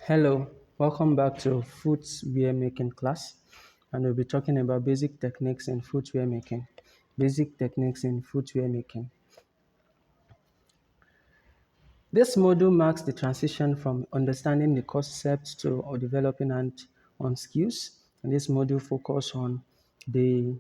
Hello, welcome back to Footwear Making class, and we'll be talking about basic techniques in footwear making. Basic techniques in footwear making. This module marks the transition from understanding the concept to developing on skills. And this module focuses on the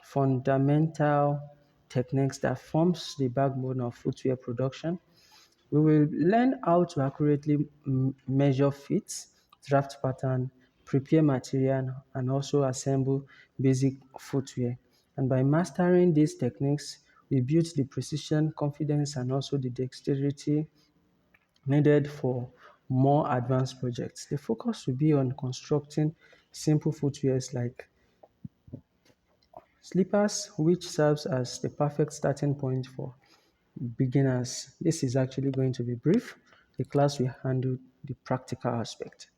fundamental techniques that forms the backbone of footwear production. We will learn how to accurately measure fits, draft pattern, prepare material, and also assemble basic footwear. And by mastering these techniques, we build the precision, confidence, and also the dexterity needed for more advanced projects. The focus will be on constructing simple footwears like slippers, which serves as the perfect starting point for beginners. This is actually going to be brief. The class will handle the practical aspect.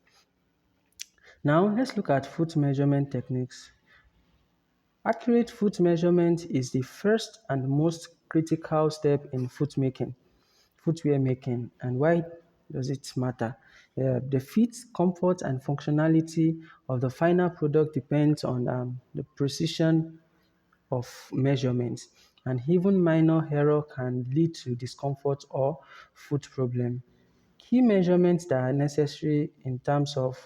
Now, let's look at foot measurement techniques. Accurate foot measurement is the first and most critical step in footwear making. And why does it matter? The fit, comfort, and functionality of the final product depends on the precision of measurements, and even minor error can lead to discomfort or foot problem. Key measurements that are necessary in terms of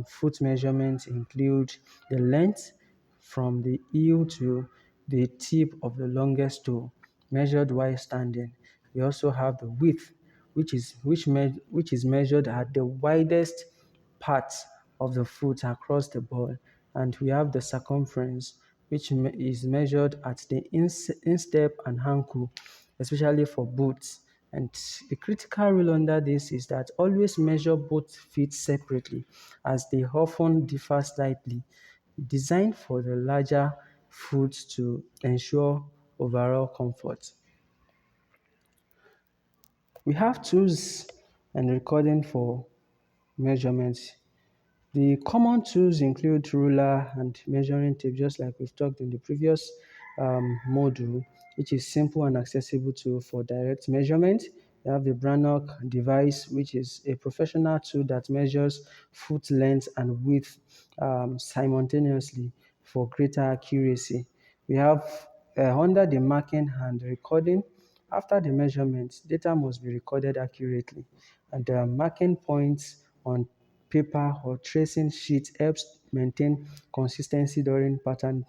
foot measurements include the length from the heel to the tip of the longest toe, measured while standing. We also have the width, which is measured at the widest part of the foot across the ball, and we have the circumference, which is measured at the instep and ankle, especially for boots. And the critical rule under this is that always measure both feet separately, as they often differ slightly, designed for the larger foot to ensure overall comfort. We have tools and recording for measurements. The common tools include ruler and measuring tape, just like we've talked in the previous module, which is simple and accessible tool for direct measurement. You have the Brannock device, which is a professional tool that measures foot length and width simultaneously for greater accuracy. We have under the marking and recording. After the measurement, data must be recorded accurately, and the marking points on paper or tracing sheet helps maintain consistency during pattern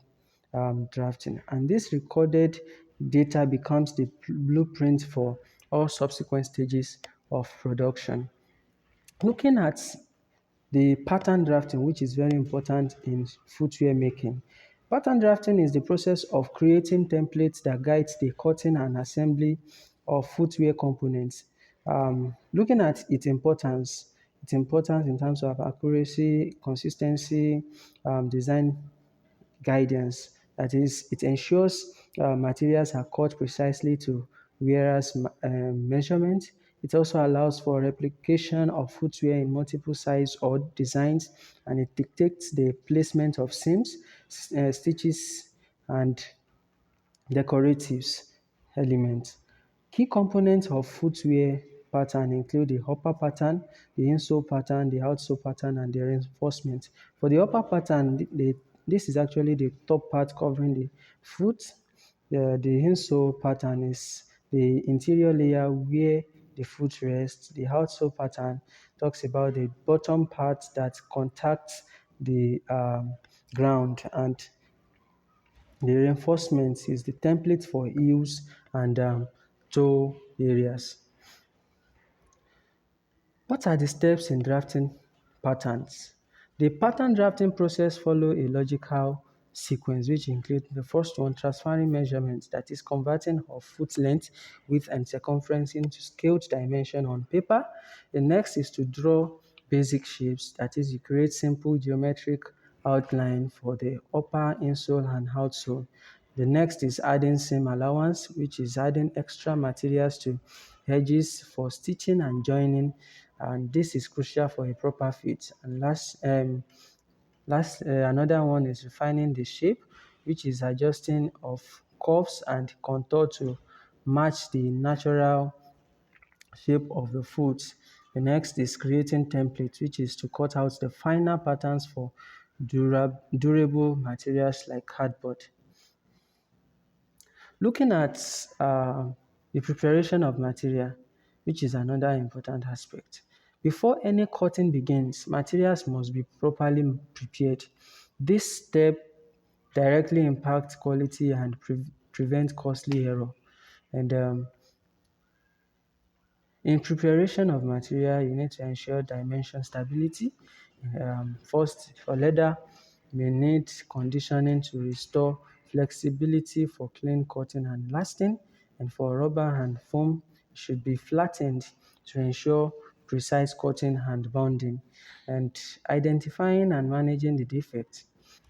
drafting. And this recorded data becomes the blueprint for all subsequent stages of production. Looking at the pattern drafting, which is very important in footwear making. Pattern drafting is the process of creating templates that guides the cutting and assembly of footwear components. Looking at its importance in terms of accuracy, consistency, design guidance. That is, it ensures materials are cut precisely to wearer's measurement. It also allows for replication of footwear in multiple sizes or designs, and it dictates the placement of seams, stitches, and decoratives elements. Key components of footwear pattern include the upper pattern, the insole pattern, the outsole pattern, and the reinforcement. For the upper pattern, this is actually the top part covering the foot. The insole pattern is the interior layer where the foot rests. The outsole pattern talks about the bottom part that contacts the ground, and the reinforcement is the template for heels and toe areas. What are the steps in drafting patterns? The pattern drafting process follow a logical sequence, which include the first one, transferring measurements, that is converting of foot length, width, and circumference into scaled dimension on paper. The next is to draw basic shapes, that is, you create simple geometric outline for the upper insole and outsole. The next is adding seam allowance, which is adding extra materials to edges for stitching and joining, and this is crucial for a proper fit. And another one is refining the shape, which is adjusting of curves and contour to match the natural shape of the foot. The next is creating templates, which is to cut out the final patterns for durable materials like cardboard. Looking at the preparation of material, which is another important aspect. Before any cutting begins, materials must be properly prepared. This step directly impacts quality and prevent costly error. And in preparation of material, you need to ensure dimension stability. First, for leather, you may need conditioning to restore flexibility for clean cutting and lasting. And for rubber and foam, it should be flattened to ensure precise cutting and bonding. And identifying and managing the defects.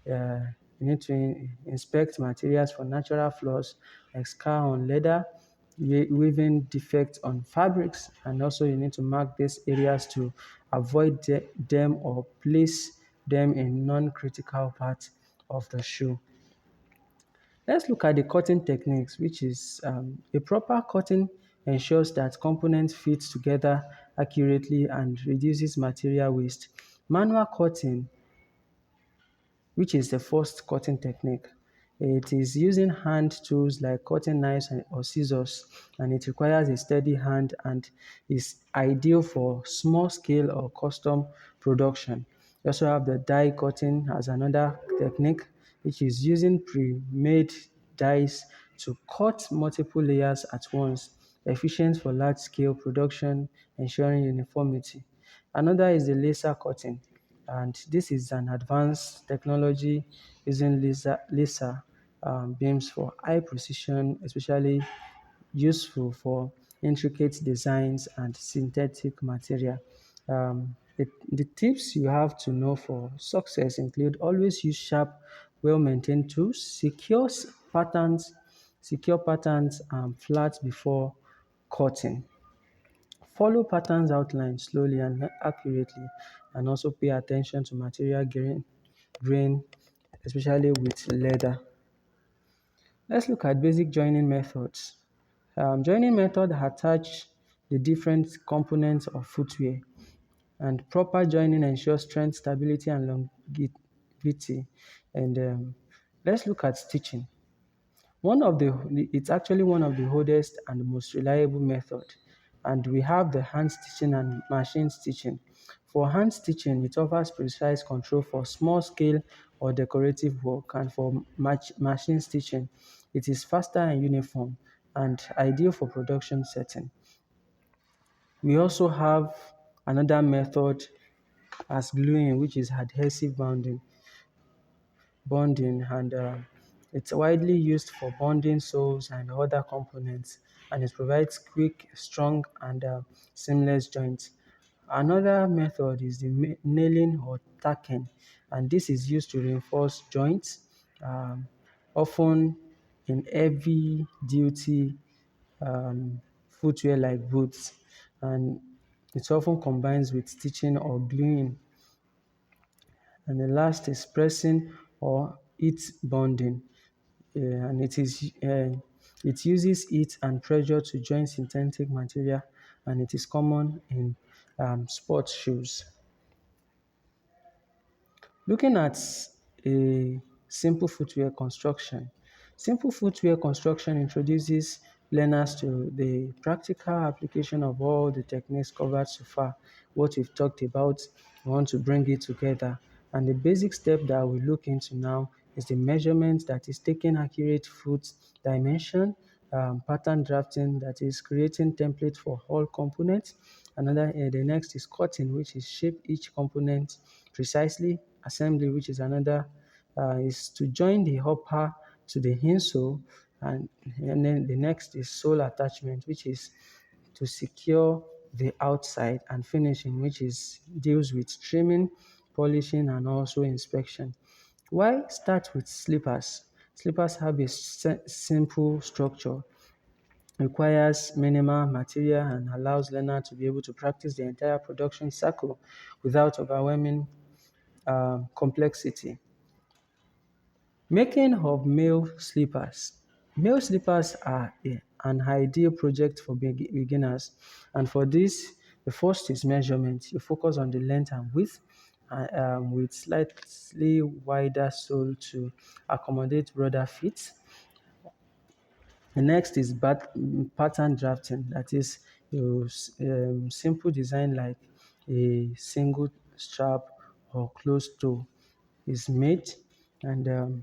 You need to inspect materials for natural flaws like scar on leather, weaving defects on fabrics, and also you need to mark these areas to avoid them or place them in non-critical parts of the shoe. Let's look at the cutting techniques, which is a proper cutting ensures that components fit together accurately and reduces material waste. Manual cutting, which is the first cutting technique. It is using hand tools like cutting knives or scissors, and it requires a steady hand and is ideal for small scale or custom production. You also have the die cutting as another technique, which is using pre-made dies to cut multiple layers at once, efficient for large scale production, ensuring uniformity. Another is the laser cutting, and this is an advanced technology using laser beams for high precision, especially useful for intricate designs and synthetic material. The tips you have to know for success include always use sharp, well-maintained tools, secure patterns flat before cutting. Follow patterns outlined slowly and accurately, and also pay attention to material grain, especially with leather. Let's look at basic joining methods. Joining method attach the different components of footwear, and proper joining ensures strength, stability, and longevity. And let's look at stitching. It's actually one of the oldest and most reliable method. And we have the hand stitching and machine stitching. For hand stitching, it offers precise control for small scale or decorative work. And for machine stitching, it is faster and uniform and ideal for production setting. We also have another method as gluing, which is adhesive bonding, and it's widely used for bonding soles and other components, and it provides quick, strong, and seamless joints. Another method is the nailing or tacking, and this is used to reinforce joints, often in heavy duty footwear like boots, and it often combines with stitching or gluing. And the last is pressing or heat bonding. And it uses heat and pressure to join synthetic material, and it is common in sports shoes. Looking at a simple footwear construction. Simple footwear construction introduces learners to the practical application of all the techniques covered so far. What we've talked about, we want to bring it together. And the basic step that we look into now is the measurement, that is taking accurate foot dimension, pattern drafting, that is creating template for all components. The next is cutting, which is shape each component precisely. Assembly, which is another, is to join the upper to the insole, and then the next is sole attachment, which is to secure the outside, and finishing, which is deals with trimming, polishing, and also inspection. Why start with slippers? Slippers have a simple structure, requires minimal material, and allows learner to be able to practice the entire production cycle without overwhelming complexity. Making of male slippers. Male slippers are an ideal project for beginners, and for this, The first is measurement. You focus on the length and width with slightly wider sole to accommodate broader feet. The next is pattern drafting. That is, simple design like a single strap or closed toe is made and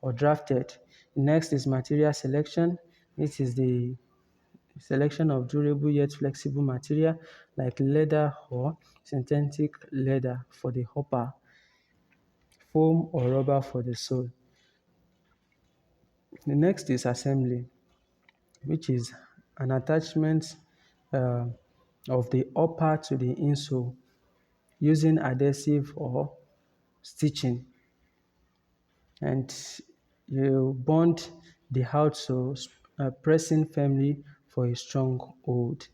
or drafted. Next is material selection. This is the selection of durable yet flexible material like leather or synthetic leather for the upper, foam or rubber for the sole. The next is assembly, which is an attachment uh, of the upper to the insole using adhesive or stitching, and you bond the outsole, pressing firmly for a strong hold.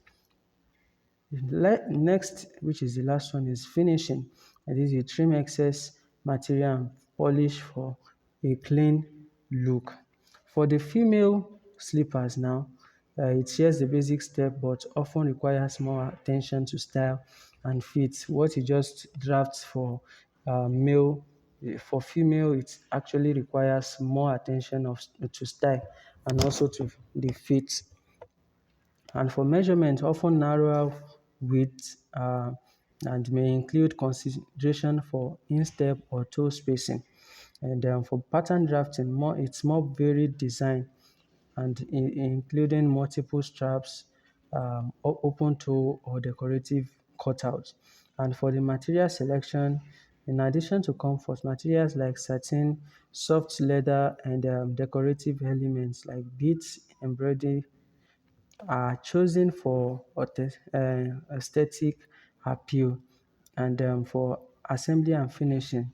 Next, which is the last one, is finishing. That is, you trim excess material and polish for a clean look. For the female slippers now, it shares the basic step but often requires more attention to style and fit. What you just draft for male, for female, it actually requires more attention to style and also to the fit. And for measurement, often narrower width and may include consideration for instep or toe spacing. And for pattern drafting, it's more varied design and including multiple straps, open toe or decorative cutouts. And for the material selection, in addition to comfort, materials like satin, soft leather, and decorative elements like beads, embroidery, are chosen for aesthetic appeal and for assembly and finishing.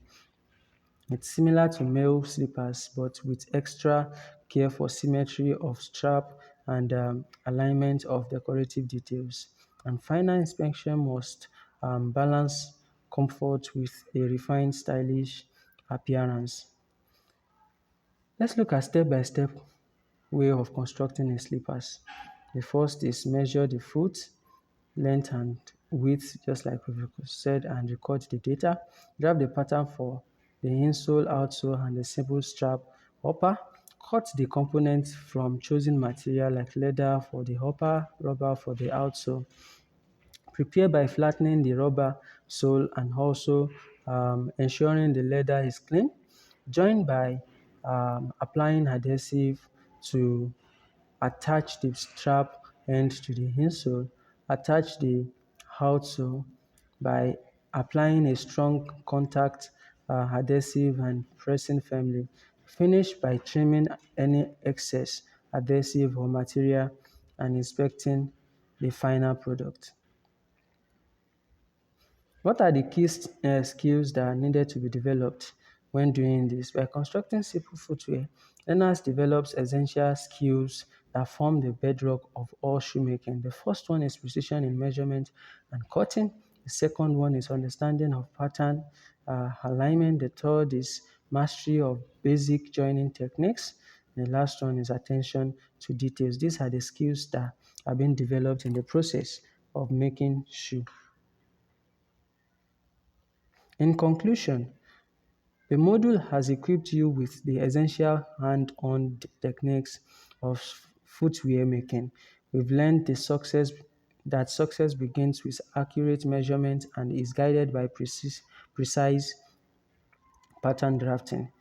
It's similar to male slippers, but with extra care for symmetry of strap and alignment of decorative details. And final inspection must balance comfort with a refined, stylish appearance. Let's look at step-by-step way of constructing a slippers. The first is measure the foot, length and width, just like we said, and record the data. Grab the pattern for the insole, outsole, and the simple strap upper. Cut the components from chosen material like leather for the upper, rubber for the outsole. Prepare by flattening the rubber sole and also ensuring the leather is clean. Join by applying adhesive to attach the strap end to the insole. Attach the outsole by applying a strong contact adhesive and pressing firmly. Finish by trimming any excess adhesive or material and inspecting the final product. What are the key skills that are needed to be developed when doing this? By constructing simple footwear, learners develops essential skills that form the bedrock of all shoemaking. The first one is precision in measurement and cutting. The second one is understanding of pattern alignment. The third is mastery of basic joining techniques. The last one is attention to details. These are the skills that are being developed in the process of making shoe. In conclusion, the module has equipped you with the essential hand-on techniques of footwear making. We've learned that success begins with accurate measurement and is guided by precise pattern drafting.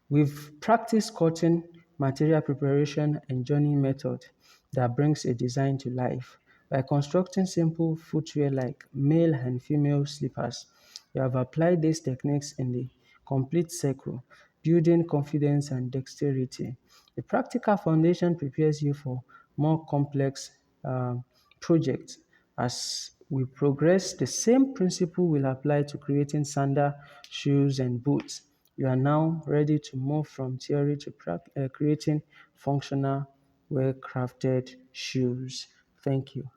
We've practiced cutting, material preparation, and joining method that brings a design to life. By constructing simple footwear like male and female slippers, you have applied these techniques in the complete circle, building confidence and dexterity. The practical foundation prepares you for more complex projects. As we progress, the same principle will apply to creating sandal, shoes, and boots. You are now ready to move from theory to creating functional, well crafted shoes. Thank you.